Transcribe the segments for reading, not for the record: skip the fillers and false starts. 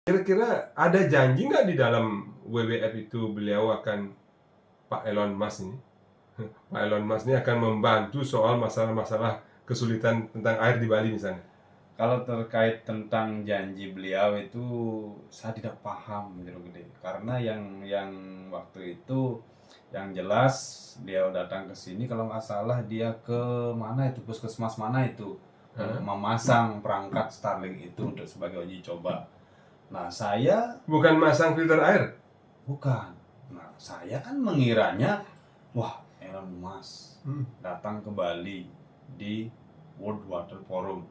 Kira-kira ada janji nggak di dalam WWF itu beliau akan, Pak Elon Musk ini, Pak Elon Musk ini akan membantu soal masalah-masalah kesulitan tentang air di Bali misalnya? Kalau terkait tentang janji beliau itu saya tidak paham gitu gede. Karena yang waktu itu yang jelas beliau datang ke sini kalau nggak salah dia ke mana itu puskesmas mana itu untuk memasang perangkat Starlink itu untuk sebagai uji coba. Nah saya Bukan masang filter air? bukan. Nah saya kan mengiranya wah Elon Musk datang ke Bali di World Water Forum.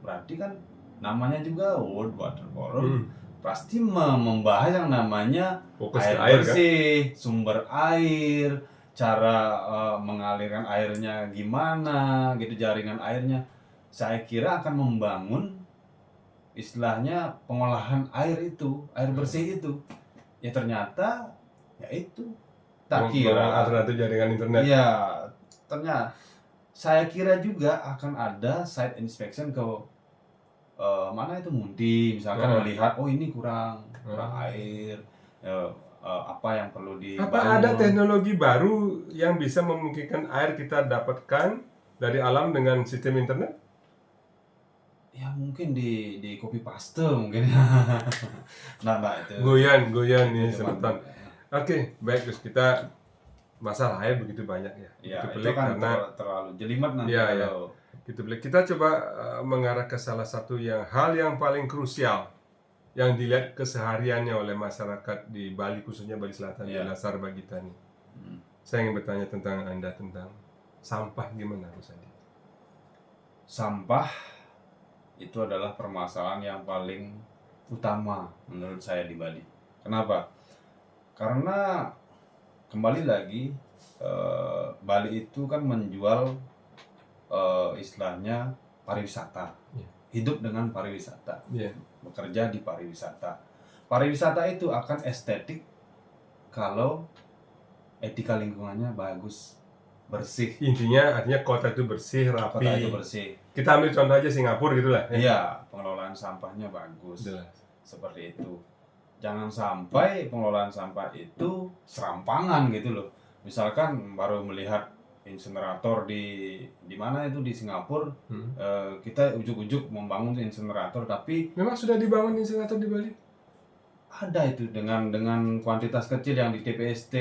Berarti kan namanya juga World Water Forum, pasti membahas yang namanya Fokus air ke air, bersih, sumber air, cara mengalirkan airnya gimana, gitu jaringan airnya. Saya kira akan membangun istilahnya pengolahan air itu, air bersih itu. Ya ternyata ya itu tak kira alternatif jaringan internet. Iya, ternyata saya kira juga akan ada site inspection ke mana itu Mundi misalkan melihat oh ini kurang air, apa yang perlu dibangun. Apa ada teknologi baru yang bisa memungkinkan air kita dapatkan dari alam dengan sistem internet? Ya mungkin di copy paste mungkin. nah itu Goyan nih itu cuman, sebutan. Oke, baik, terus kita masalah air begitu banyak ya. ya Itu itu pelik kan karena terlalu jelimet nanti ya, ya. kalau Gitu pelik. Kita coba mengarah ke salah satu hal yang paling krusial yang dilihat kesehariannya oleh masyarakat di Bali, khususnya Bali Selatan, di Lasar Bagitani. Saya ingin bertanya tentang Anda tentang sampah gimana, Gus Adi? sampah itu adalah permasalahan yang paling utama menurut saya di Bali. Kenapa? Karena kembali lagi Bali itu kan menjual istilahnya pariwisata, hidup dengan pariwisata, bekerja di pariwisata. Pariwisata itu akan estetik kalau etika lingkungannya bagus, bersih. Intinya artinya kota itu bersih, rapi. Kota itu bersih. Kita ambil contoh aja Singapura gitulah. Iya, pengelolaan sampahnya bagus. Jelas. Seperti itu. Jangan sampai pengelolaan sampah itu serampangan gitu loh. Misalkan baru melihat insinerator di mana itu di Singapura, kita ujuk-ujuk membangun insinerator, tapi memang sudah dibangun insinerator di Bali? ada itu dengan kuantitas kecil yang di TPST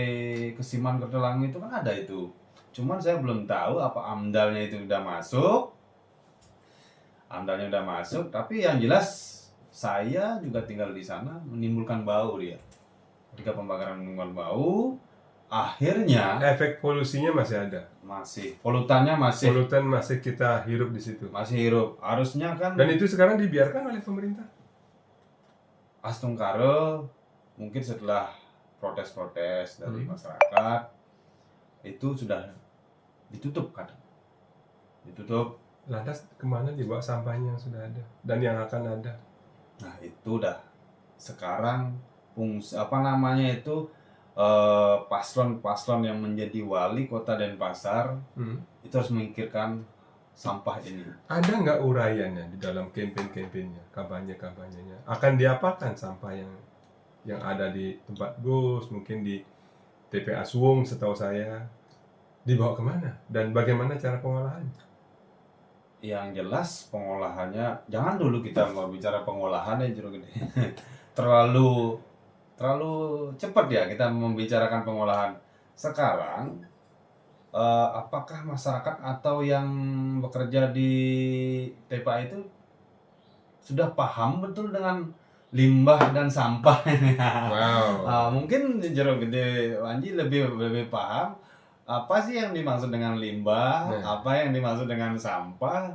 Kesiman Kertelangi itu kan ada itu. Cuman saya belum tahu apa AMDALnya itu udah masuk. AMDALnya udah masuk, tapi yang jelas saya juga tinggal di sana menimbulkan bau dia. Ketika pembakaran menimbulkan bau, akhirnya efek polusinya masih ada. Masih polutannya masih. Polutan masih kita hirup di situ. Masih hirup. Harusnya kan. Dan itu sekarang dibiarkan oleh pemerintah. Astungkare mungkin setelah protes-protes dari masyarakat itu sudah ditutup kan. Ditutup. Lantas kemana dibawa sampahnya yang sudah ada dan yang akan ada? Nah itu udah sekarang paslon-paslon yang menjadi wali kota Denpasar itu harus memikirkan sampah ini. Ada nggak uraiannya di dalam kampanye-kampanyenya, kampanye-kampanyenya? Akan diapakan sampah yang ada di tempat Gus, mungkin di TPA Suwung setahu saya, dibawa kemana dan bagaimana cara pengolahannya? Yang jelas pengolahannya, jangan dulu kita mau bicara pengolahannya terlalu cepat ya kita membicarakan pengolahan. Sekarang apakah masyarakat atau yang bekerja di TPA itu sudah paham betul dengan limbah dan sampah? Wow. Mungkin Jero Gede Wanji lebih paham apa sih yang dimaksud dengan limbah, apa yang dimaksud dengan sampah.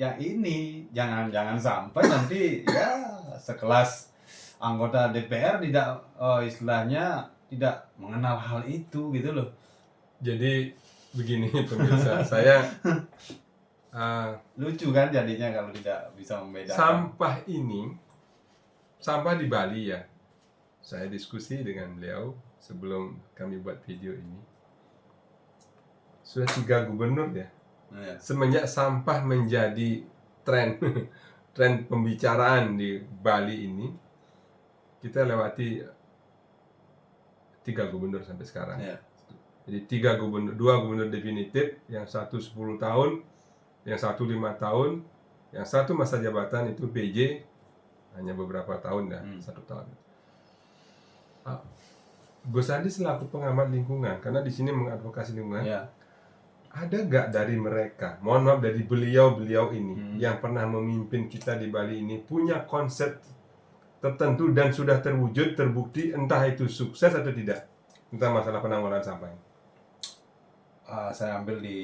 Yang ini jangan sampai nanti ya sekelas anggota DPR tidak istilahnya tidak mengenal hal itu gitu loh. Jadi begini pemirsa, saya lucu kan jadinya kalau tidak bisa membedakan. Sampah di Bali ya. Saya diskusi dengan beliau sebelum kami buat video ini. Sudah 3 gubernur ya. Semenjak sampah menjadi tren tren pembicaraan di Bali ini, kita lewati 3 gubernur sampai sekarang. Ya. Jadi 2 gubernur definitif, yang satu 10 tahun, yang satu 5 tahun, yang satu masa jabatan itu PJ hanya beberapa tahun 1 tahun. Gus Adi selaku pengamat lingkungan, karena di sini mengadvokasi lingkungan, Ya. ada nggak dari mereka, mohon maaf dari beliau ini yang pernah memimpin kita di Bali ini punya konsep tertentu dan sudah terwujud, terbukti, entah itu sukses atau tidak, tentang masalah penanggulangan sampah ini? Saya ambil di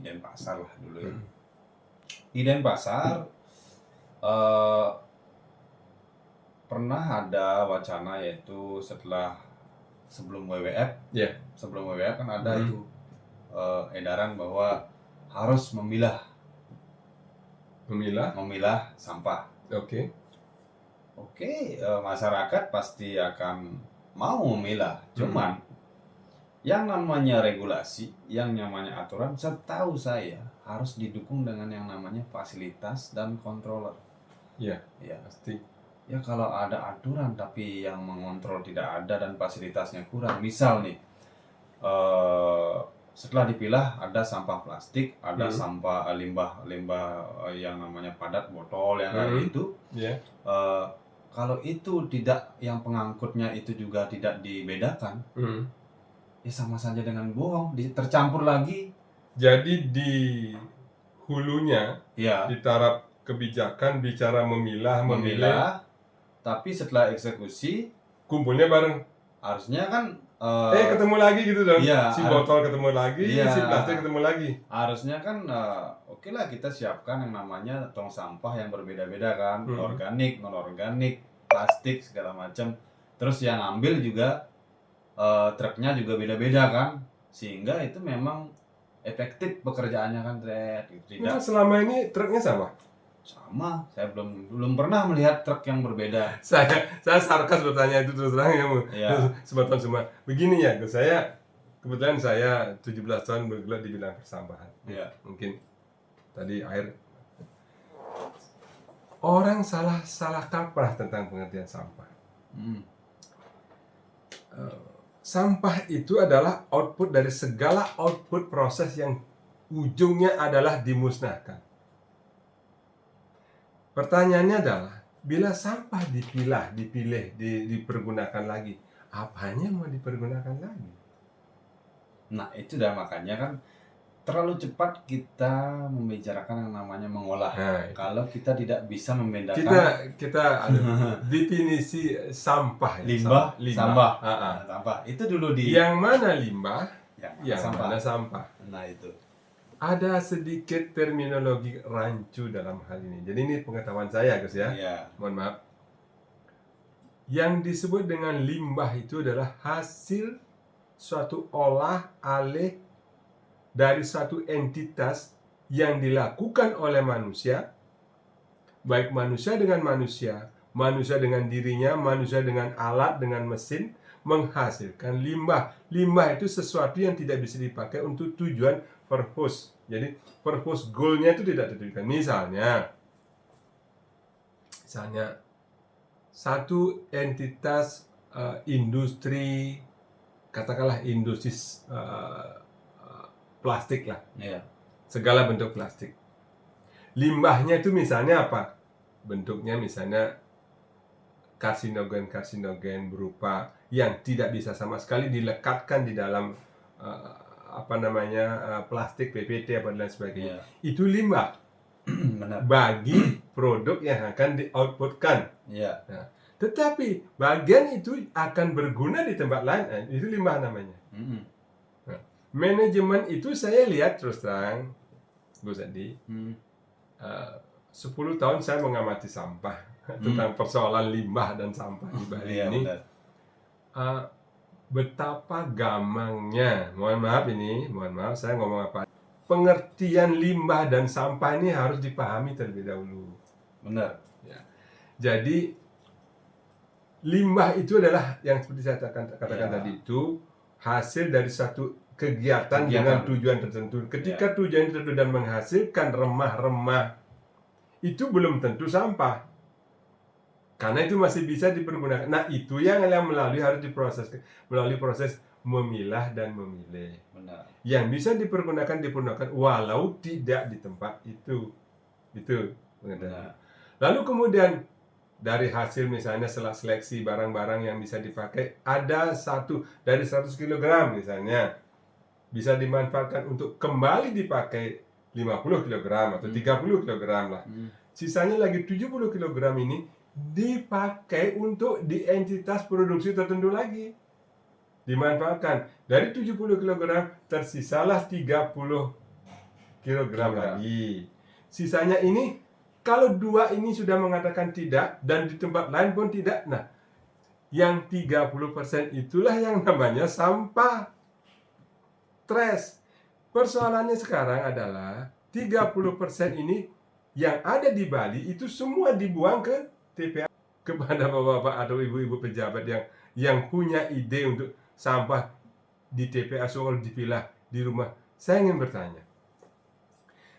Denpasar lah dulu ya. Di Denpasar pernah ada wacana, yaitu sebelum WWF, Ya. sebelum WWF kan ada itu edaran bahwa harus memilah sampah. Oke. Masyarakat pasti akan mau memilah. Cuman yang namanya regulasi, yang namanya aturan, setahu saya harus didukung dengan yang namanya fasilitas dan controller. Ya, Ya. pasti. Ya kalau ada aturan tapi yang mengontrol tidak ada dan fasilitasnya kurang. Misal nih, setelah dipilah ada sampah plastik, ada sampah limbah yang namanya padat, botol yang kayak gitu. Ya. Kalau itu tidak, yang pengangkutnya itu juga tidak dibedakan, ya sama saja dengan bohong, tercampur lagi. Jadi di hulunya Ya, ditarap kebijakan bicara memilah, tapi setelah eksekusi kumpulnya bareng. harusnya kan Ketemu lagi gitu dong. Iya, Si botol ketemu lagi, Iya. si plastik ketemu lagi. harusnya kan oke lah, kita siapkan yang namanya tong sampah yang berbeda-beda kan, organik, non organik, plastik segala macam. Terus yang ambil juga truknya juga beda-beda kan, sehingga itu memang efektif pekerjaannya kan, tidak Nah, selama ini truknya sama. Saya belum pernah melihat truk yang berbeda. Saya sarkas bertanya itu terus terang ya, Iya. sobat konsumen. Begini ya, kebetulan saya 17 tahun bergelut di bidang persampahan. Iya. Mungkin tadi air. Orang salah kaprah tentang pengertian sampah. Sampah itu adalah output dari segala output proses yang ujungnya adalah dimusnahkan. Pertanyaannya adalah, bila sampah dipilih, dipergunakan lagi, apanya mau dipergunakan lagi? Nah, itu dah makanya kan terlalu cepat kita membicarakan yang namanya mengolah. Nah, kalau kita tidak bisa membedakan kita ada definisi sampah, limbah, sampah. Sampah itu dulu yang mana limbah, yang sampah. mana sampah. Nah, itu Ada sedikit terminologi rancu dalam hal ini. Jadi ini pengetahuan saya, Gus ya. Iya. Mohon maaf. Yang disebut dengan limbah itu adalah hasil suatu olah alih dari suatu entitas yang dilakukan oleh manusia, baik manusia dengan manusia, manusia dengan dirinya, manusia dengan alat, dengan mesin, menghasilkan limbah. Limbah itu sesuatu yang tidak bisa dipakai untuk tujuan purpose. Jadi purpose goal-nya itu tidak ditentukan. Misalnya satu entitas industri, katakanlah industri plastik lah. Iya. Segala bentuk plastik. Limbahnya itu misalnya apa? Bentuknya misalnya karsinogen berupa yang tidak bisa sama sekali dilekatkan di dalam plastik, PPT apa dan lain sebagainya. Itu limbah. Benar. Bagi produk yang akan di-outputkan. Iya. Nah, tetapi bagian itu akan berguna di tempat lain, itu limbah namanya. Nah, manajemen itu saya lihat terus terang, Gus Adi, 10 tahun saya mengamati sampah, tentang persoalan limbah dan sampah di Bali ini. Betapa gamangnya, mohon maaf saya ngomong apa, pengertian limbah dan sampah ini harus dipahami terlebih dahulu. Benar. Ya. Jadi limbah itu adalah yang seperti saya katakan tadi, itu hasil dari satu kegiatan dengan tujuan tertentu. Ketika tujuan tertentu dan menghasilkan remah-remah itu belum tentu sampah. Karena itu masih bisa dipergunakan. Nah, itu yang harus diproses melalui proses memilah dan memilih. Benar. Yang bisa dipergunakan walau tidak di tempat itu. Itu. Benar. Lalu kemudian dari hasil misalnya setelah seleksi barang-barang yang bisa dipakai, ada satu dari 100 kg misalnya bisa dimanfaatkan untuk kembali dipakai 50 kg atau 30 kg lah. Sisanya lagi 70 kg ini dipakai untuk di entitas produksi tertentu lagi. Dimanfaatkan. Dari 70 kg tersisalah 30 kg lagi. Sisanya ini kalau dua ini sudah mengatakan tidak dan di tempat lain pun tidak, nah yang 30% itulah yang namanya sampah. Trash. Persoalannya sekarang adalah 30% ini yang ada di Bali itu semua dibuang ke TPA. Kepada bapak-bapak atau ibu-ibu pejabat yang punya ide untuk sampah di TPA soal dipilah di rumah, saya ingin bertanya,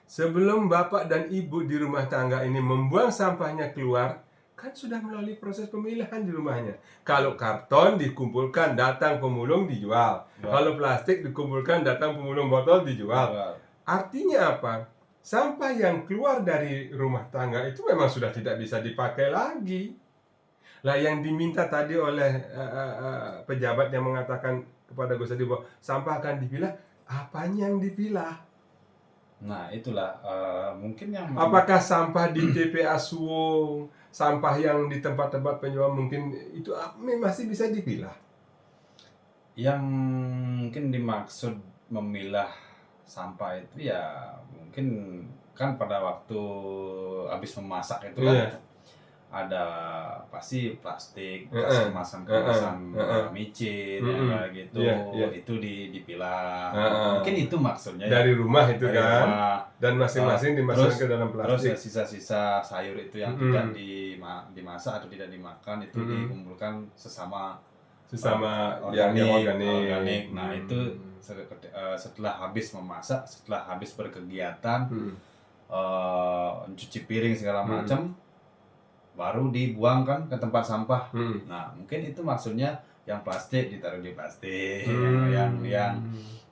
sebelum bapak dan ibu di rumah tangga ini membuang sampahnya keluar, kan sudah melalui proses pemilahan di rumahnya. Kalau karton dikumpulkan, datang pemulung dijual. Kalau plastik dikumpulkan, datang pemulung botol dijual. Artinya apa? Sampah yang keluar dari rumah tangga itu memang sudah tidak bisa dipakai lagi. Lah yang diminta tadi oleh pejabat yang mengatakan kepada Gus Adi bahwa sampah akan dipilah, apanya yang dipilah? Nah, itulah mungkin yang apakah sampah di TPA Suwung, sampah yang di tempat-tempat penjual mungkin itu masih bisa dipilah? Yang mungkin dimaksud memilah sampah itu ya mungkin kan pada waktu habis memasak itu kan ada pasti plastik, kemasan-kemasan micin yang kayak gitu, itu dipilah. Mungkin itu maksudnya dari rumah itu dari kan, rumah. dan masing-masing dimasukkan ke dalam Terus ya plastik. sisa-sisa sayur itu yang tidak dimasak atau tidak dimakan itu dikumpulkan sesama yang organik. Nah, itu setelah habis memasak, setelah habis berkegiatan, cuci piring segala macam, baru dibuang kan ke tempat sampah. Nah, mungkin itu maksudnya yang plastik ditaruh di plastik,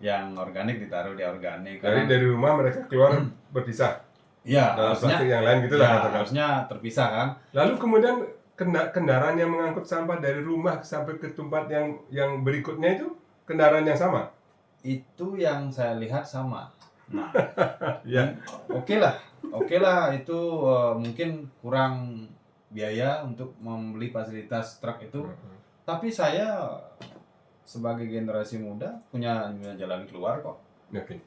yang organik ditaruh di organik. Dari rumah mereka keluar berpisah. Ya, dalam plastik yang lain gitulah. Ya, harusnya terpisah kan. Lalu kemudian kendaraan yang mengangkut sampah dari rumah sampai ke tempat yang berikutnya itu kendaraan yang sama? Itu yang saya lihat sama. Nah, ya. Oke lah itu mungkin kurang biaya untuk membeli fasilitas truk itu. Tapi saya sebagai generasi muda punya jalan keluar kok. Oke.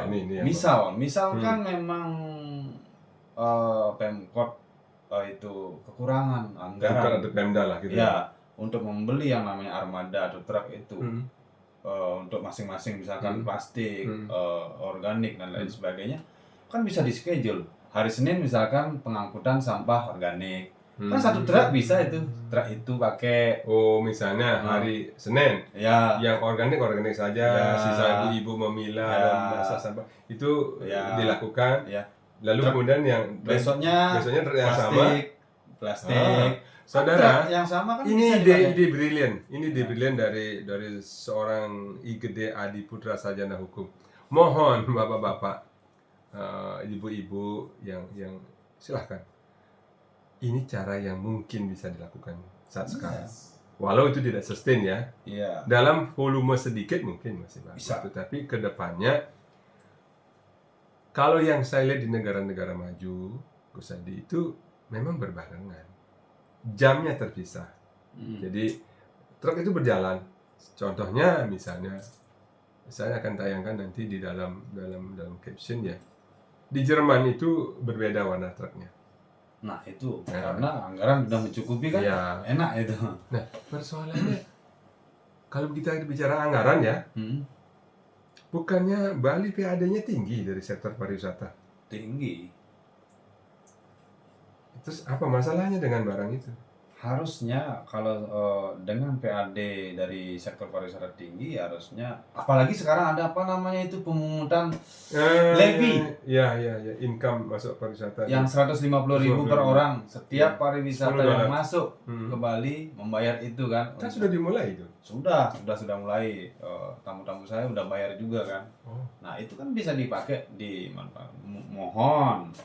Ini misalkan memang Pemkot itu kekurangan anggaran atau Pemda lah gitu. Ya, untuk membeli yang namanya armada atau truk itu. Untuk masing-masing misalkan plastik, organik dan lain sebagainya, kan bisa di schedule. Hari Senin misalkan pengangkutan sampah organik, kan satu truk bisa itu pakai. Misalnya hari Senin, ya, yang organik saja, sisa ibu memilah dan masak sampah itu dilakukan. Lalu kemudian yang besoknya truk yang plastik. Saudara, yang sama kan ini ide brilian. Ini ide brilian dari seorang IGD Adi Putra Sarjana Hukum. Mohon bapak-bapak, ibu-ibu yang silahkan. Ini cara yang mungkin bisa dilakukan saat sekarang. Walau itu tidak sustain ya. Dalam volume sedikit mungkin masih bagus. Tetapi kedepannya, kalau yang saya lihat di negara-negara maju, Gus Adi, itu memang berbarengan. Jamnya terpisah. Jadi truk itu berjalan. Contohnya misalnya, saya akan tayangkan nanti di dalam caption ya. Di Jerman itu berbeda warna truknya. Nah itu karena anggaran sudah mencukupi kan, enak itu. Nah persoalannya kalau kita bicara anggaran ya, bukannya Bali PAD-nya tinggi dari sektor pariwisata? Tinggi. Terus apa masalahnya dengan barang itu? Harusnya kalau dengan PAD dari sektor pariwisata tinggi, harusnya apalagi sekarang ada apa namanya itu pemungutan levy Ya, income masuk pariwisata yang 150.000 per 150.000. orang setiap Ya, pariwisata $10. yang masuk Hmm. ke Bali membayar itu kan. Kan sudah dimulai itu. Sudah mulai. Tamu-tamu saya udah bayar juga kan. Oh. Nah itu kan bisa dipakai mohon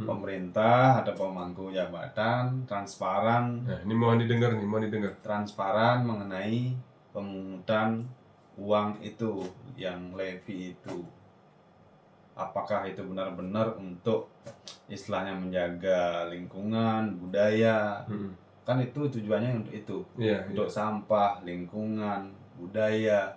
pemerintah atau pemangku jabatan transparan Nah, ini mohon didengar nih, mohon didengar. transparan mengenai pemungutan uang itu yang levy itu. Apakah itu benar-benar untuk istilahnya menjaga lingkungan, budaya. Kan itu tujuannya untuk itu. Iya, untuk sampah, lingkungan, budaya.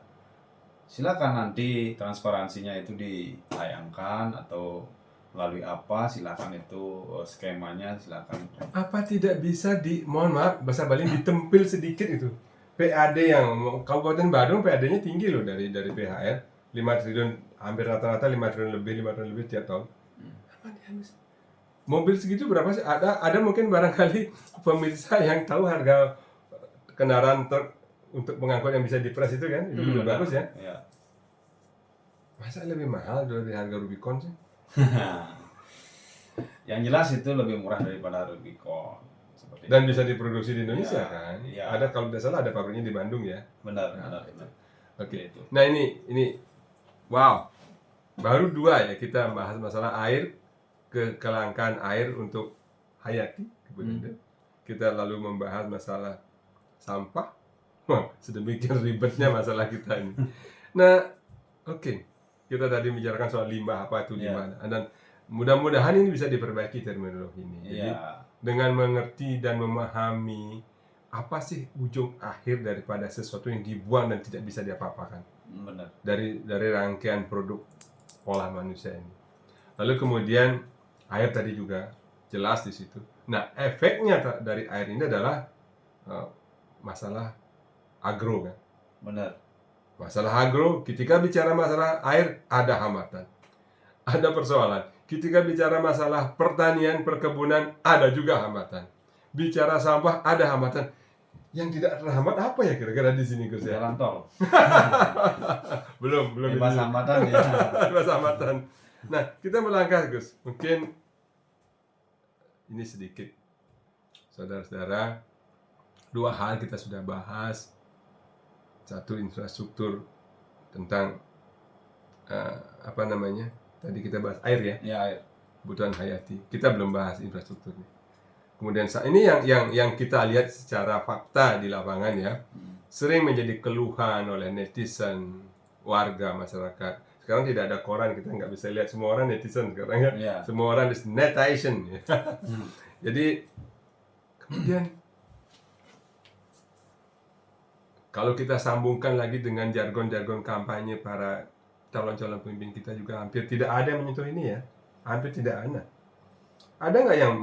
Silakan nanti transparansinya itu ditayangkan atau melalui apa, silakan itu skemanya silakan. Apa tidak bisa mohon maaf bahasa Bali ditempil sedikit itu. PAD yang Kabupaten Badung PAD-nya tinggi loh dari PHR 5 triliun, hampir rata-rata 5 triliun lebih tiap tahun. Apa dihabis? Mobil segitu berapa sih? Ada mungkin barangkali pemirsa yang tahu harga kendaraan truk untuk pengangkut yang bisa dipres itu kan, itu lebih bagus ya. Masa lebih mahal dari harga Rubicon sih? Yang jelas itu lebih murah daripada Rubicon. Dan bisa diproduksi di Indonesia kan? Ya. Ada, kalau tidak salah ada pabriknya di Bandung ya. Benar. Oke. Nah ini wow, baru 2 ya kita bahas masalah air, kelangkaan air untuk hayati kemudian kita lalu membahas masalah sampah. Wah, sedemikian ribetnya masalah kita ini. Nah, oke. Kita tadi membicarakan soal limbah, apa itu limbah, dan mudah-mudahan ini bisa diperbaiki terminologi ini. Jadi dengan mengerti dan memahami apa sih ujung akhir daripada sesuatu yang dibuang dan tidak bisa diapa-apakan. Benar. Dari rangkaian produk olahan manusia ini. Lalu kemudian air tadi juga jelas di situ. Nah, efeknya dari air ini adalah masalah agro kan. Benar. Masalah agro, ketika bicara masalah air ada hambatan. Ada persoalan. Ketika bicara masalah pertanian, perkebunan ada juga hambatan. Bicara sampah ada hambatan. Yang tidak terhambat apa ya kira-kira di sini Gus ya? Jalan tol. belum Bebas hambatan ya. Bebas hambatan. Nah, kita melangkah Gus. Mungkin ini sedikit. Saudara-saudara, 2 hal kita sudah bahas. 1 infrastruktur tentang apa namanya? Tadi kita bahas air ya. Ya, air. Kebutuhan hayati. Kita belum bahas infrastrukturnya. Kemudian ini yang kita lihat secara fakta di lapangan ya, sering menjadi keluhan oleh netizen, warga masyarakat. Sekarang tidak ada koran, kita nggak bisa lihat semua orang netizen sekarang ya. Ya. Semua orang is netizen. Ya. Jadi kemudian kalau kita sambungkan lagi dengan jargon-jargon kampanye para calon-calon pemimpin kita juga hampir tidak ada yang menyentuh ini ya. Hampir tidak ada. Ada nggak yang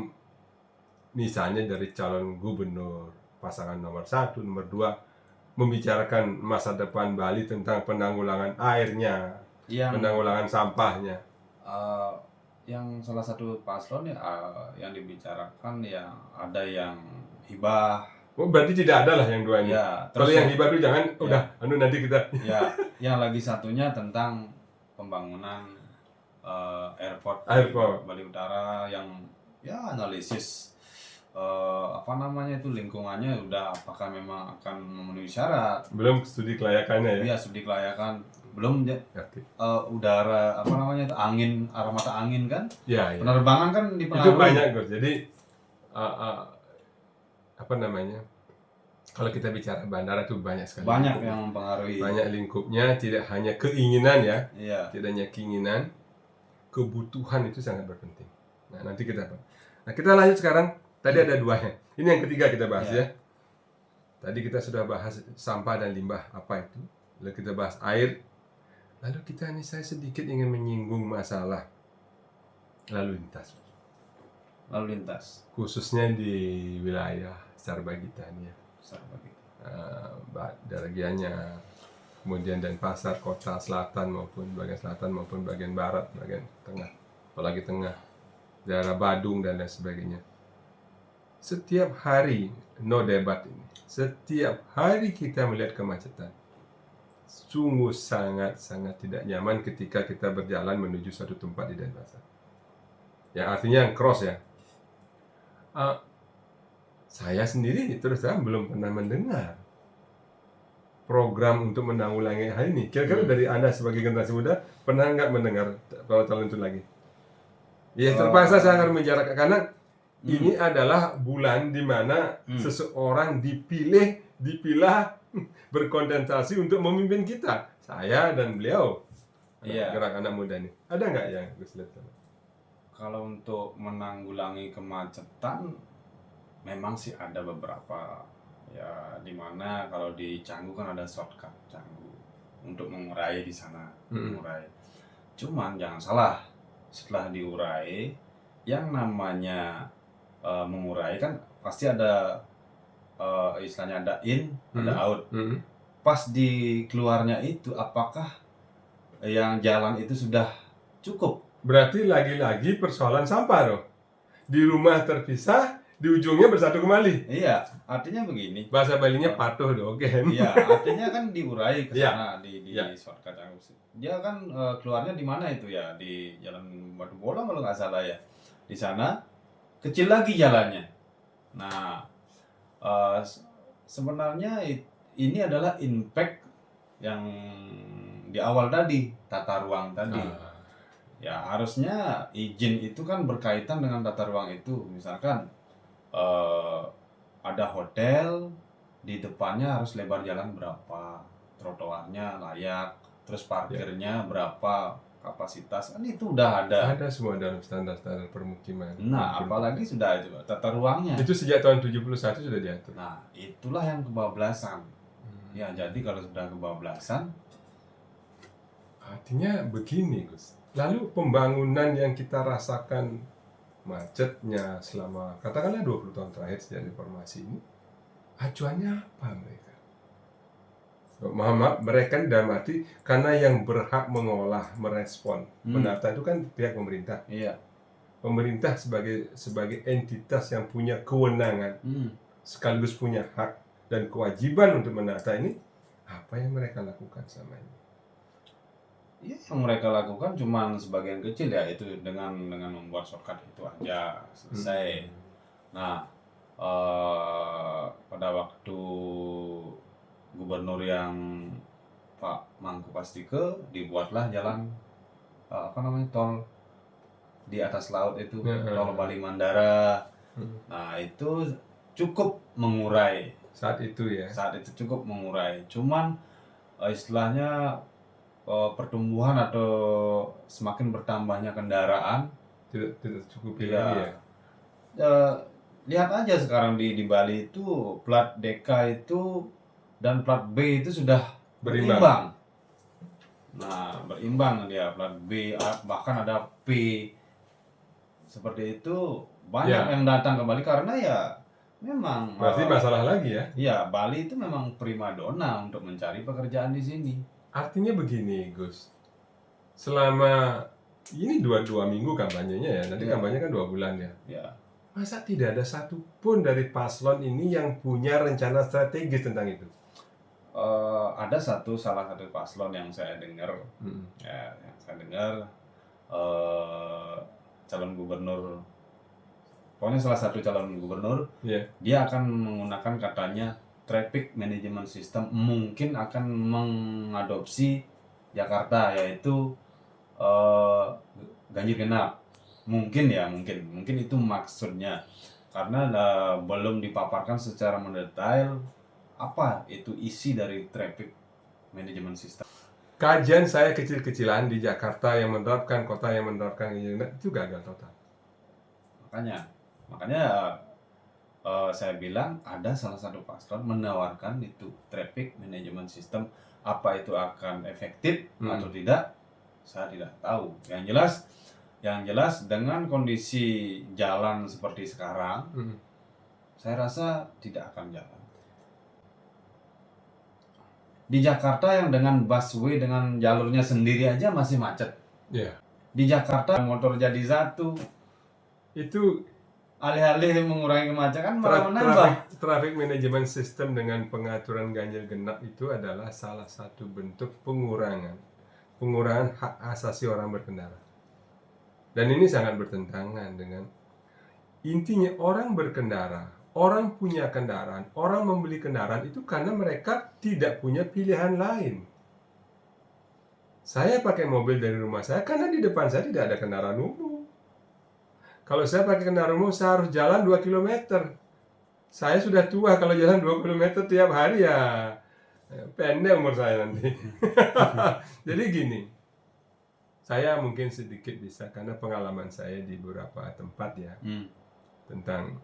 misalnya dari calon gubernur, pasangan nomor 1, nomor 2 membicarakan masa depan Bali tentang penanggulangan airnya, penanggulangan sampahnya. Yang salah satu paslon ya yang dibicarakan ya ada yang hibah. Oh, berarti tidak ada lah yang 2 ini. Ya, kalau yang hibah itu jangan, udah, nanti kita. Ya, yang lagi satunya tentang pembangunan airport Bali Utara yang ya analisis apa namanya itu lingkungannya udah apakah memang akan memenuhi syarat. Belum studi kelayakannya ya. Iya, studi kelayakan belum udara apa namanya itu angin, arah mata angin kan. Ya. Penerbangan kan dipengaruhi. Itu banyak Gus. Jadi apa namanya? Kalau kita bicara bandara itu banyak sekali. Banyak yang mempengaruhi. Banyak lingkupnya, tidak hanya keinginan ya. Iya. Tidak hanya keinginan, kebutuhan itu sangat berpenting. Nah, nanti kita lanjut sekarang. Tadi ada 2 ini yang ketiga kita bahas ya. Tadi kita sudah bahas sampah dan limbah apa itu. Lalu kita bahas air. Lalu saya sedikit ingin menyinggung masalah lalu lintas. Lalu lintas. Khususnya di wilayah Sarbagitan ya. Daragianya, kemudian Denpasar, kota selatan maupun bagian selatan maupun bagian barat, bagian tengah, apalagi tengah, daerah Badung dan lain sebagainya. Setiap hari no debat ini. Setiap hari kita melihat kemacetan. Sungguh sangat-sangat tidak nyaman ketika kita berjalan menuju suatu tempat di Denpasar. Yang artinya yang cross ya. Saya sendiri terus terang belum pernah mendengar program untuk menanggulangi hal ini. Kira-kira dari Anda sebagai generasi muda pernah nggak mendengar calon itu lagi? Ya terpaksa saya akan menjarak karena ini adalah bulan di mana seseorang dipilah berkonsentrasi untuk memimpin kita. Saya dan beliau. Gerak anak muda ini. Ada nggak yang Gus lihat? Kalau untuk menanggulangi kemacetan, memang sih ada beberapa. Ya, dimana kalau di Canggu kan ada shortcut Canggu untuk mengurai di sana, mengurai. Cuman jangan salah, setelah diurai, yang namanya mengurai kan pasti ada istilahnya ada in, ada out. Pas di keluarnya itu, apakah yang jalan itu sudah cukup? Berarti lagi-lagi persoalan sampah dong. Di rumah terpisah, di ujungnya bersatu kembali. Iya, artinya begini. Bahasa Balinya patuh dong, kan? Iya, artinya kan diurai ke Iya. sana di shortcut. Dia kan keluarnya di mana itu ya? Di Jalan Batu Bolong kalau nggak salah ya. Di sana kecil lagi jalannya. Nah, sebenarnya ini adalah impact yang di awal tadi, tata ruang tadi. Ya harusnya izin itu kan berkaitan dengan tata ruang itu. Misalkan ada hotel, di depannya harus lebar jalan berapa, trotoarnya layak, terus parkirnya berapa, kapasitas, kan itu udah ada. Ada semua dalam standar-standar permukiman. Nah, apalagi sudah itu tata ruangnya. Itu sejak tahun 71 sudah diatur. Nah, itulah yang kebablasan. Ya, jadi kalau sudah kebablasan, artinya begini, Gus. Lalu pembangunan yang kita rasakan macetnya selama katakanlah 20 tahun terakhir sejak reformasi ini, acuannya apa mereka? Maaf, mereka dalam arti karena yang berhak mengolah, merespon, menata itu kan pihak pemerintah. Iya. Pemerintah sebagai entitas yang punya kewenangan, sekaligus punya hak dan kewajiban untuk menata ini, apa yang mereka lakukan selama ini? Ya, yang mereka lakukan cuma sebagian kecil ya, itu dengan membuat shortcut itu aja selesai. Nah, pada waktu gubernur yang Pak Mangku Pastike dibuatlah jalan tol di atas laut itu, tol Bali Mandara. Nah, itu cukup mengurai saat itu ya. Saat itu cukup mengurai. Cuman istilahnya pertumbuhan atau semakin bertambahnya kendaraan tidak cukup ya. Lihat aja sekarang di Bali itu plat DK itu dan plat B itu sudah berimbang. Nah, berimbang dia, plat B, bahkan ada P. Seperti itu banyak yang datang ke Bali karena ya memang berarti masalah lagi ya. Iya, Bali itu memang primadona untuk mencari pekerjaan di sini. Artinya begini, Gus. Selama ini dua minggu kampanyenya ya, nanti kampanye kan 2 bulan ya. Ya. Masa tidak ada satupun dari paslon ini yang punya rencana strategis tentang itu? Ada salah satu paslon yang saya dengar, calon gubernur, pokoknya salah satu calon gubernur, dia akan menggunakan katanya traffic management system, mungkin akan mengadopsi Jakarta, yaitu ganjil genap. Mungkin itu maksudnya, karena belum dipaparkan secara mendetail apa itu isi dari traffic management system. Kajian saya kecil-kecilan di Jakarta yang menerapkan, kota yang menerapkan itu gagal total. Makanya saya bilang ada salah satu paslon menawarkan itu traffic management system. Apa itu akan efektif atau tidak, saya tidak tahu. Yang jelas dengan kondisi jalan seperti sekarang, saya rasa tidak akan jalan. Di Jakarta yang dengan busway dengan jalurnya sendiri aja masih macet. Yeah. Di Jakarta motor jadi satu. Itu alih-alih mengurangi kemacetan malah menambah. Traffic management system dengan pengaturan ganjil genap itu adalah salah satu bentuk pengurangan hak asasi orang berkendara. Dan ini sangat bertentangan dengan intinya orang berkendara, orang punya kendaraan, orang membeli kendaraan itu karena mereka tidak punya pilihan lain. Saya pakai mobil dari rumah saya karena di depan saya tidak ada kendaraan umum. Kalau saya pakai kendaraan umum, saya harus jalan 2 km. Saya sudah tua, kalau jalan 2 km tiap hari ya pendek umur saya nanti. Jadi gini, saya mungkin sedikit bisa, karena pengalaman saya di beberapa tempat ya, tentang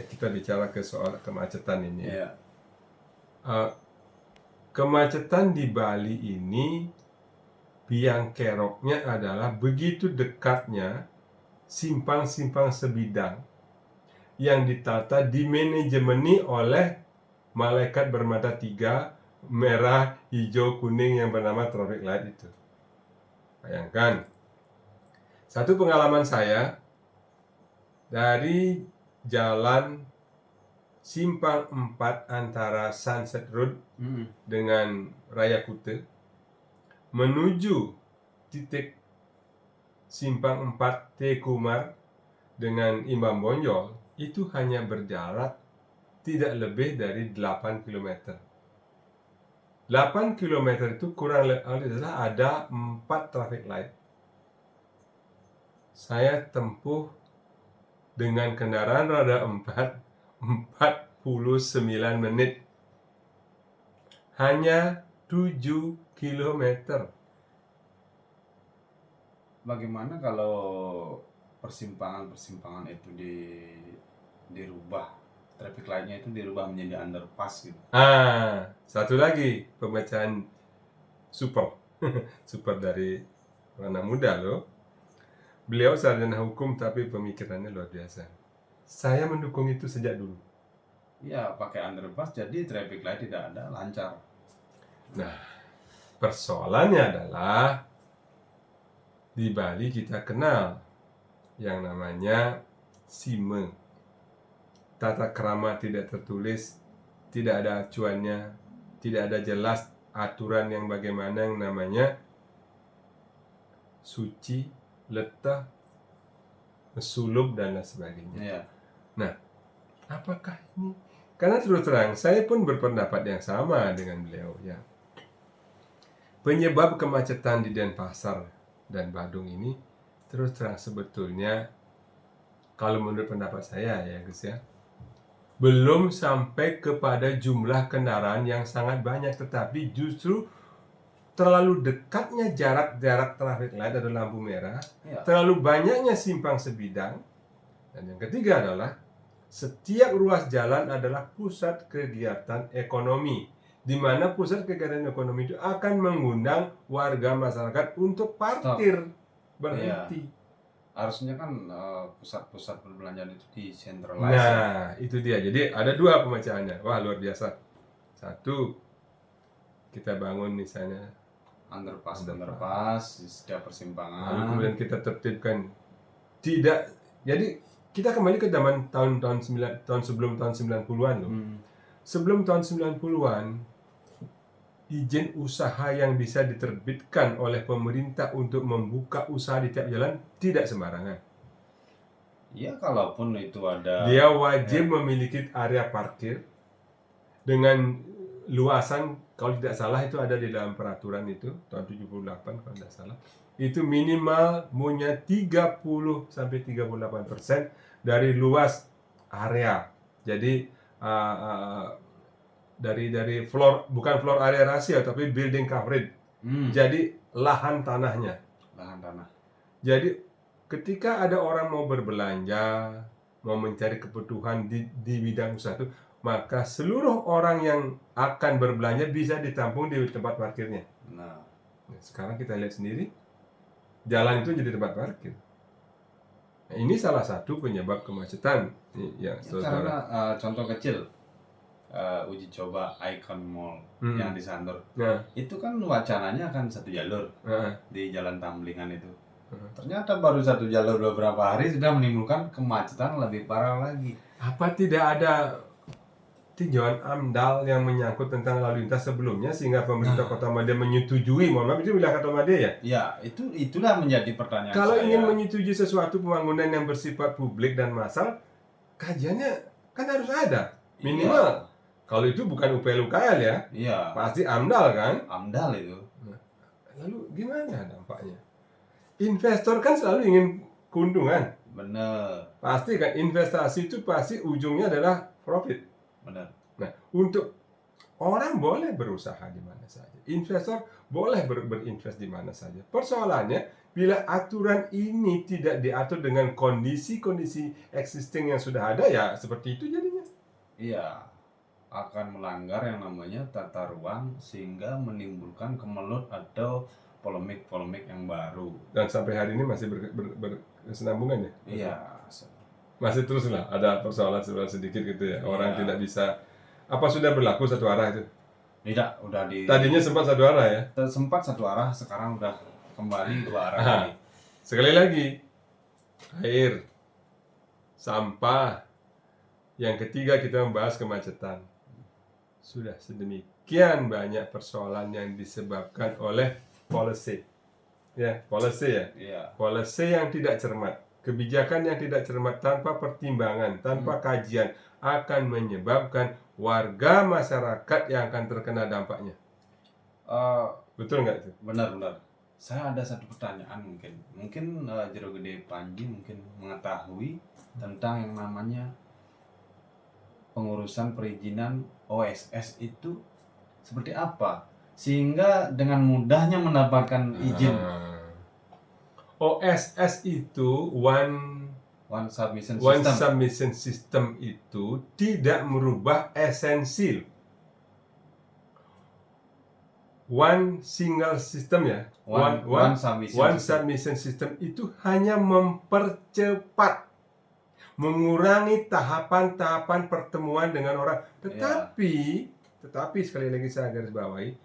kita bicara ke soal kemacetan ini. Iya. Kemacetan di Bali ini, biang keroknya adalah begitu dekatnya simpang-simpang sebidang yang ditata dimanajemeni oleh malaikat bermata 3, merah, hijau, kuning yang bernama traffic light itu. Bayangkan, satu pengalaman saya dari jalan simpang 4 antara Sunset Road dengan Raya Kute menuju titik simpang 4 T Kumar dengan Imam Bonjol itu hanya berjarak tidak lebih dari 8 km. 8 km itu kurang lebih adalah ada 4 traffic light. Saya tempuh dengan kendaraan roda 49 menit. Hanya 7 km. Bagaimana kalau persimpangan-persimpangan itu dirubah, traffic light-nya itu dirubah menjadi underpass gitu? Satu lagi pemecahan super super dari anak muda loh. Beliau sarjana hukum tapi pemikirannya luar biasa. Saya mendukung itu sejak dulu. Ya, pakai underpass jadi traffic light tidak ada, lancar. Nah, persoalannya adalah di Bali kita kenal yang namanya SIME. Tata krama tidak tertulis, tidak ada acuannya, tidak ada jelas aturan yang bagaimana yang namanya suci, letah, sulub dan lain sebagainya. Iya. Nah, apakah ini? Karena terus terang, saya pun berpendapat yang sama dengan beliau ya. Penyebab kemacetan di Denpasar dan Badung ini terus terang sebetulnya, kalau menurut pendapat saya ya Gus ya, belum sampai kepada jumlah kendaraan yang sangat banyak, tetapi justru terlalu dekatnya jarak traffic light atau lampu merah, terlalu banyaknya simpang sebidang, dan yang ketiga adalah setiap ruas jalan adalah pusat kegiatan ekonomi, di mana pusat kegiatan ekonomi itu akan mengundang warga masyarakat untuk parkir, berhenti. Harusnya kan pusat-pusat perbelanjaan itu decentralized. Nah, itu dia. Jadi ada dua pemecahannya. Wah, luar biasa. Satu, kita bangun misalnya underpass di setiap persimpangan. Lalu kemudian kita tertibkan. Tidak. Jadi kita kembali ke zaman tahun sebelum tahun 90-an loh. Sebelum tahun 90-an, izin usaha yang bisa diterbitkan oleh pemerintah untuk membuka usaha di tiap jalan tidak sembarangan. Ya, kalaupun itu ada, dia wajib memiliki area parkir dengan luasan, kalau tidak salah itu ada di dalam peraturan itu tahun 78 kalau tidak salah, itu minimal punya 30-38% dari luas area. Jadi dari floor, bukan floor area rasio tapi building coverage. Jadi lahan tanahnya. Jadi ketika ada orang mau berbelanja, mau mencari kebutuhan di bidang usaha itu, maka seluruh orang yang akan berbelanja bisa ditampung di tempat parkirnya. Nah, sekarang kita lihat sendiri, jalan itu jadi tempat parkir. Nah, ini salah satu penyebab kemacetan. Ya, karena contoh kecil, uji coba Icon Mall yang di Sanur. Itu kan wacananya kan satu jalur di Jalan Tamlingan itu. Ternyata baru satu jalur beberapa hari sudah menimbulkan kemacetan lebih parah lagi. Apa tidak ada tinjauan AMDAL yang menyangkut tentang lalu lintas sebelumnya sehingga pemerintah Kota Madya menyetujui? Mohon maaf, itu wilayah Kota Madya ya? Ya, itulah menjadi pertanyaan Kalau saya. ingin menyetujui sesuatu pembangunan yang bersifat publik dan massal, kajiannya kan harus ada. Minimal. Kalau itu bukan UPL-UKL ya, Iya, pasti AMDAL kan? AMDAL itu. Lalu gimana dampaknya? Investor kan selalu ingin keuntungan. Bener, Pasti kan investasi itu pasti ujungnya adalah profit. bener. Nah, untuk orang boleh berusaha di mana saja. Investor boleh berinvest di mana saja. Persoalannya, bila aturan ini tidak diatur dengan kondisi-kondisi existing yang sudah ada, ya seperti itu jadinya. Iya, akan melanggar yang namanya tata ruang sehingga menimbulkan kemelut atau polemik-polemik yang baru. Dan sampai hari ini masih berkesinambungan ya? Iya, Masih terus lah, ada persoalan sedikit gitu ya. Orang Iya. tidak bisa. Apa sudah berlaku satu arah itu? tidak udah Tadinya sempat satu arah ya? sempat satu arah, sekarang udah kembali dua arah Aha. lagi. Sekali lagi, air, sampah. Yang ketiga kita membahas kemacetan. Sudah sedemikian banyak persoalan yang disebabkan oleh policy. Ya, policy ya. Iya, Policy yang tidak cermat, kebijakan yang tidak cermat tanpa pertimbangan, tanpa kajian akan menyebabkan warga masyarakat yang akan terkena dampaknya. Betul nggak itu? benar-benar. Saya ada satu pertanyaan mungkin Jero Gede Panji mungkin mengetahui tentang yang namanya pengurusan perizinan OSS itu seperti apa sehingga dengan mudahnya mendapatkan izin. OSS itu One Submission One System. Submission System itu tidak merubah esensi. One single system ya. One Submission System. Submission System itu hanya mempercepat, mengurangi tahapan-tahapan pertemuan dengan orang. Tetapi sekali lagi saya garis bawahi,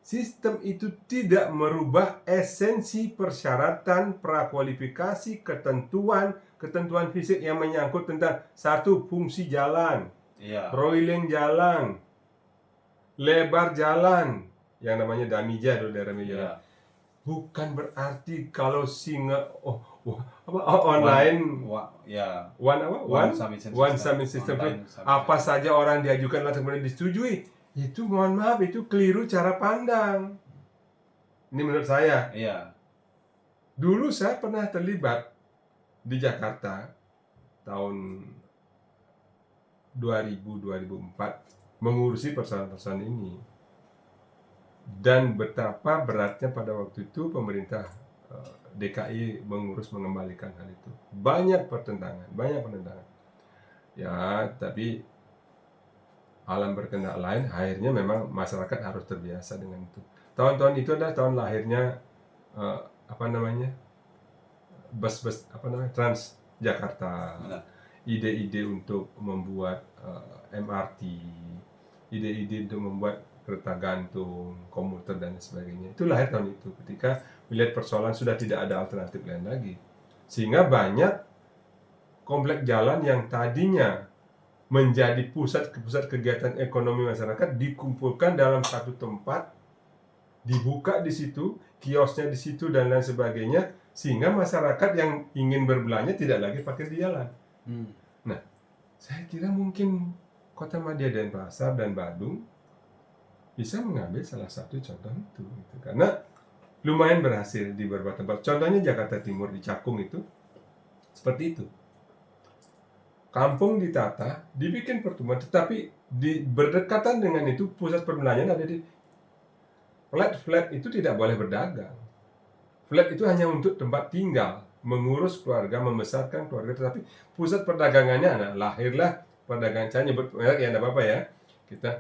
sistem itu tidak merubah esensi persyaratan, prakualifikasi, ketentuan fisik yang menyangkut tentang satu, fungsi jalan, Iya. roiling jalan, lebar jalan, yang namanya damija atau daerah jalan. Iya. Bukan berarti kalau online One Submission System Online apa saja orang diajukan langsung kemudian disetujui, itu mohon maaf itu keliru cara pandang. Ini menurut saya. Iya. Dulu saya pernah terlibat di Jakarta tahun 2000-2004 mengurusi persoalan-persoalan ini. Dan betapa beratnya pada waktu itu pemerintah DKI mengembalikan hal itu. Banyak pertentangan. Ya, tapi alam berkehendak lain, akhirnya memang masyarakat harus terbiasa dengan itu. Tahun-tahun itu adalah tahun lahirnya bus Trans Jakarta. Ide-ide untuk membuat MRT, ide-ide untuk membuat kereta gantung, komuter dan sebagainya. Itu lahir tahun itu ketika melihat persoalan sudah tidak ada alternatif lain lagi. Sehingga banyak komplek jalan yang tadinya menjadi pusat kegiatan ekonomi masyarakat dikumpulkan dalam satu tempat, dibuka di situ, kiosnya di situ dan lain sebagainya, sehingga masyarakat yang ingin berbelanja tidak lagi parkir di jalan. Nah, saya kira mungkin Kota Madya, Denpasar dan Badung bisa mengambil salah satu contoh itu, gitu. Karena lumayan berhasil di beberapa tempat. Contohnya Jakarta Timur di Cakung itu seperti itu. Kampung ditata, dibikin pertemuan, tetapi berdekatan dengan itu pusat perbelanjaan ada di flat itu tidak boleh berdagang. Flat itu hanya untuk tempat tinggal, mengurus keluarga, membesarkan keluarga, tetapi pusat perdagangannya lahirlah perdagangan. Saya nyebut merek ya, tidak apa-apa ya. Kita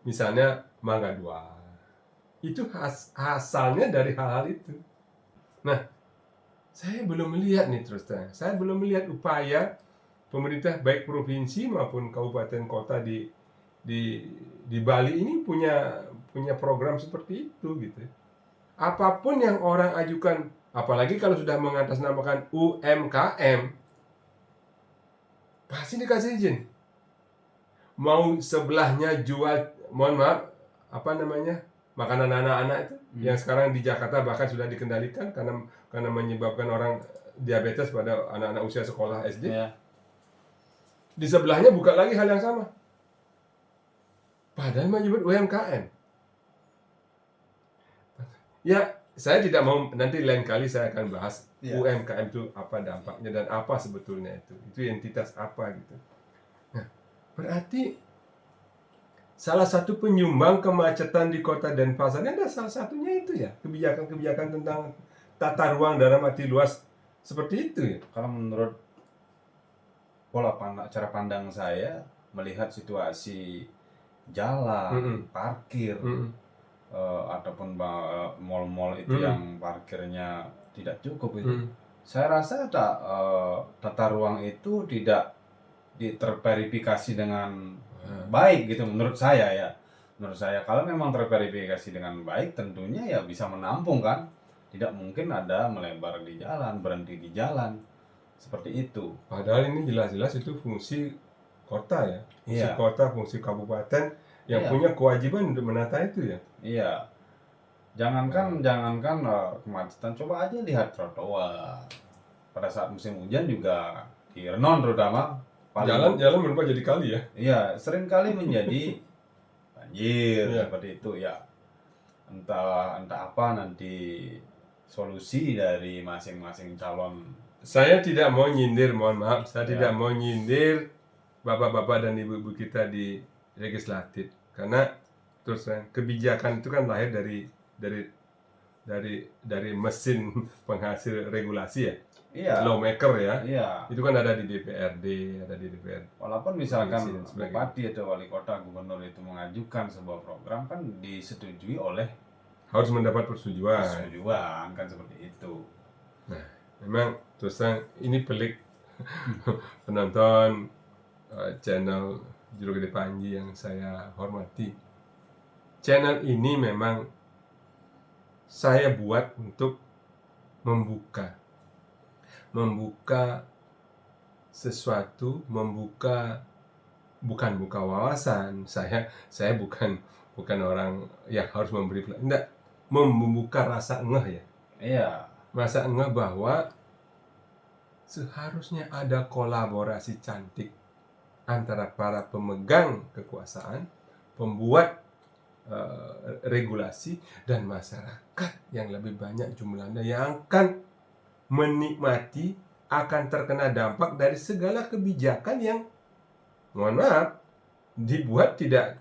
misalnya Mangga 2. Itu asalnya dari hal-hal itu. Nah, saya belum melihat nih terus terang. Saya belum melihat upaya pemerintah baik provinsi maupun kabupaten kota di Bali ini punya program seperti itu gitu. apapun yang orang ajukan, apalagi kalau sudah mengatasnamakan UMKM, pasti dikasih izin. Mau sebelahnya jual, mohon maaf, apa namanya, makanan anak-anak itu yang sekarang di Jakarta bahkan sudah dikendalikan karena menyebabkan orang diabetes pada anak-anak usia sekolah SD. Ya. Di sebelahnya buka lagi hal yang sama. Padahal menyebut UMKM. Ya, saya tidak mau, nanti lain kali saya akan bahas UMKM itu apa dampaknya dan apa sebetulnya itu. Itu entitas apa gitu. Nah, berarti salah satu penyumbang kemacetan di kota Denpasar ini ada salah satunya itu ya, kebijakan-kebijakan tentang tata ruang dalam arti luas seperti itu ya. Kalau menurut cara pandang saya melihat situasi jalan, parkir, ataupun mall-mall itu yang parkirnya tidak cukup itu, saya rasa tata ruang itu tidak terverifikasi dengan baik gitu menurut saya ya. Menurut saya kalau memang terverifikasi dengan baik tentunya ya bisa menampung kan. Tidak mungkin ada melebar di jalan, berhenti di jalan. Seperti itu. Padahal ini jelas-jelas itu fungsi kota ya. Fungsi kota, fungsi kabupaten yang punya kewajiban untuk menata itu ya. Iya. Jangankan kemacetan, coba aja lihat trotoar. Pada saat musim hujan juga di Renon terutama jalan berubah jadi kali ya. Iya, sering kali menjadi banjir seperti itu ya. Entah apa nanti solusi dari masing-masing calon. Saya tidak mau nyindir, mohon maaf, saya tidak mau nyindir bapak-bapak dan ibu-ibu kita di legislatif, karena terus kebijakan itu kan lahir dari mesin penghasil regulasi ya. Lawmaker ya. Itu kan ada di DPRD, ada di DPR. Walaupun misalkan bupati atau wali kota, gubernur itu mengajukan sebuah program kan disetujui oleh, harus mendapat persetujuan kan seperti itu. Nah, memang terus terang ini pelik penonton channel Juru Gede Panji yang saya hormati. Channel ini memang saya buat untuk membuka sesuatu, bukan buka wawasan. Saya bukan orang yang harus memberi, enggak, membuka rasa ngeh ya. Iya. Rasa ngeh bahwa seharusnya ada kolaborasi cantik antara para pemegang kekuasaan, pembuat regulasi, dan masyarakat yang lebih banyak jumlahnya yang akan menikmati, akan terkena dampak dari segala kebijakan yang, mohon maaf, dibuat tidak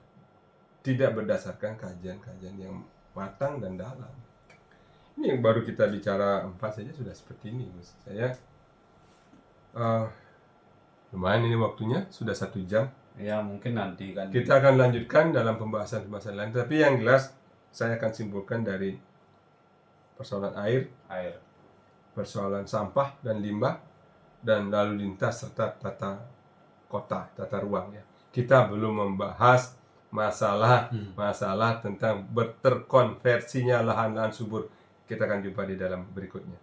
berdasarkan kajian-kajian yang matang dan dalam. Ini yang baru kita bicara 4 saja sudah seperti ini. Saya lumayan ini waktunya, sudah 1 jam. Ya mungkin nanti kan kita akan lanjutkan dalam pembahasan lain. Tapi yang jelas saya akan simpulkan dari persoalan air, persoalan sampah dan limbah, dan lalu lintas serta tata kota, tata ruang ya. Kita belum membahas masalah tentang terkonversinya lahan-lahan subur. Kita akan jumpa di dalam berikutnya.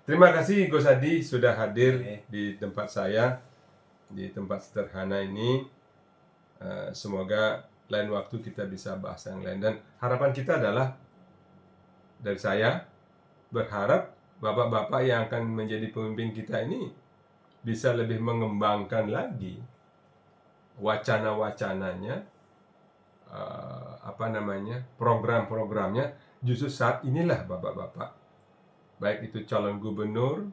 Terima kasih Gus Adi sudah hadir di tempat saya, di tempat sederhana ini. Semoga lain waktu kita bisa bahas yang lain. Dan harapan kita adalah, dari saya berharap bapak-bapak yang akan menjadi pemimpin kita ini bisa lebih mengembangkan lagi wacana-wacananya, program-programnya. Justru saat inilah bapak-bapak, baik itu calon gubernur,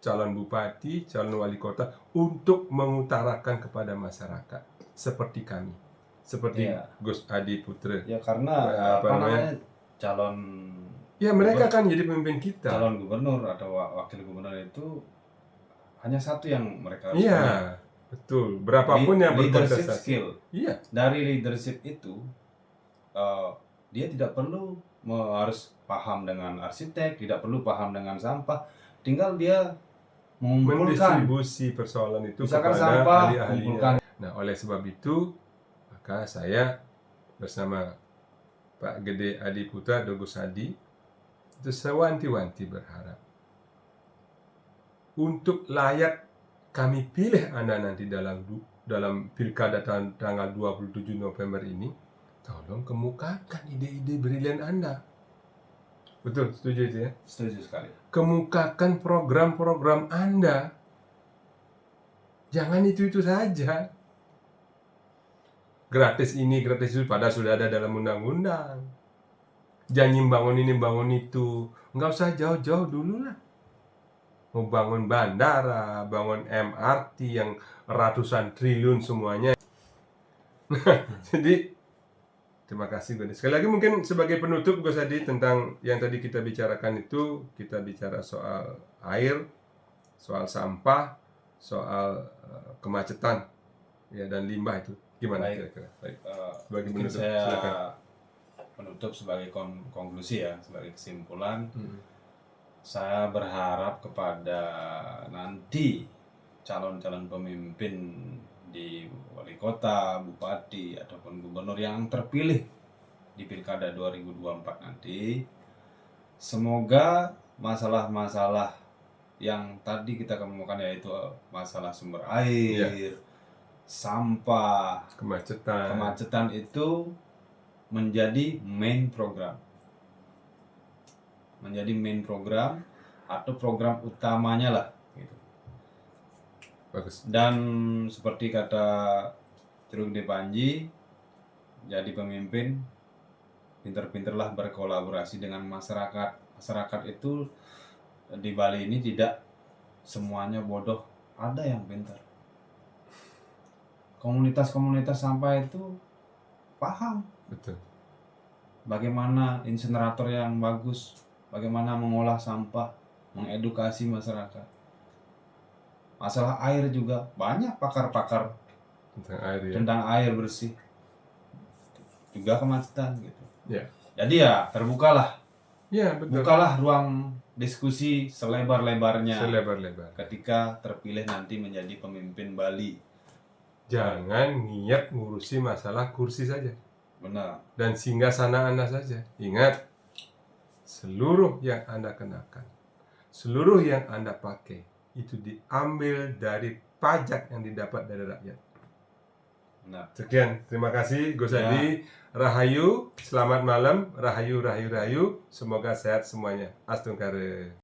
calon bupati, calon wali kota, untuk mengutarakan kepada masyarakat seperti kami, seperti Gus Adi Putra. Ya karena calon, ya mereka akan jadi pemimpin kita. Calon gubernur atau wakil gubernur itu hanya satu yang mereka harus punya. Betul. Berapapun yang leadership skill. Iya. Dari leadership itu dia tidak perlu harus paham dengan arsitek, tidak perlu paham dengan sampah, tinggal dia mendistribusi persoalan itu misalkan kepada sampah, ahli-ahlinya. Nah, oleh sebab itu maka saya bersama Pak Gede Adi Putra, Gus Adi, itu sewanti-wanti berharap untuk layak kami pilih Anda nanti dalam pilkada tanggal 27 November ini, tolong kemukakan ide-ide brilian Anda. Betul, setuju itu ya? Setuju sekali. Kemukakan program-program Anda. Jangan itu-itu saja. Gratis ini, gratis itu, padahal sudah ada dalam undang-undang. Janji bangun ini, bangun itu. Nggak usah jauh-jauh dulu lah. Mau bangun bandara, bangun MRT yang ratusan triliun semuanya. Jadi, terima kasih Godi. Sekali lagi mungkin sebagai penutup Gus Adi tentang yang tadi kita bicarakan itu, kita bicara soal air, soal sampah, soal kemacetan, ya, dan limbah itu. Gimana Baik. kira-kira? Baik. Sebagai Mungkin penutup, saya silakan. penutup sebagai konklusi ya, sebagai kesimpulan. Saya berharap kepada nanti calon-calon pemimpin di wali kota, bupati, ataupun gubernur yang terpilih di Pilkada 2024 nanti, semoga masalah-masalah yang tadi kita kemukakan, yaitu masalah sumber air, sampah, kemacetan itu menjadi main program. Menjadi main program atau program utamanya lah gitu. Bagus. Dan seperti kata Truk De Panji, jadi pemimpin pinter-pinterlah berkolaborasi dengan masyarakat. Masyarakat itu di Bali ini tidak semuanya bodoh, ada yang pintar. Komunitas-komunitas sampah itu paham Betul. bagaimana insinerator yang bagus, bagaimana mengolah sampah, mengedukasi masyarakat. Masalah air juga banyak pakar-pakar Tentang air ya. tentang air bersih, juga kemacetan gitu. Ya. Jadi ya terbukalah, Ya, betul. bukalah ruang diskusi selebar-lebarnya Selebar-lebar. ketika terpilih nanti menjadi pemimpin Bali. Jangan niat ngurusi masalah kursi saja Benar. dan singgah sana Anda saja. Ingat, seluruh yang Anda kenakan, seluruh yang Anda pakai, itu diambil dari pajak yang didapat dari rakyat. Benar. Sekian, terima kasih Gus Ya. Adi. Rahayu, selamat malam. Rahayu, rahayu, rahayu. Semoga sehat semuanya. Astungkare.